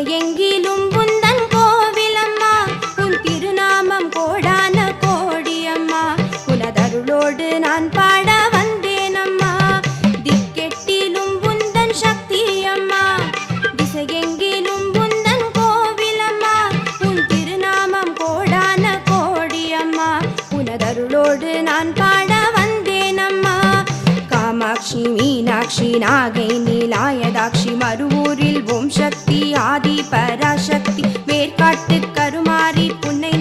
திசையெங்கிலும் உந்தன் கோவிலம்மா, உன் திருநாமம் கோடான கோடியம்மா, உனதருளோடு நான் பாட வந்தேனம்மா. திக்கெட்டிலும் உந்தன் சக்தியம்மா, திசையெங்கிலும் உந்தன் கோவிலம்மா, உன் திருநாமம் கோடான கோடியம்மா, உனதருளோடு நான் பாட வந்தேனம்மா. காமாட்சி மீனாட்சி நாகை நீலாயதாட்சி மறுவூரில் ஓம் சக்தி ஆதி பராசக்தி வேர்காட்டு கருமாரி புன்னை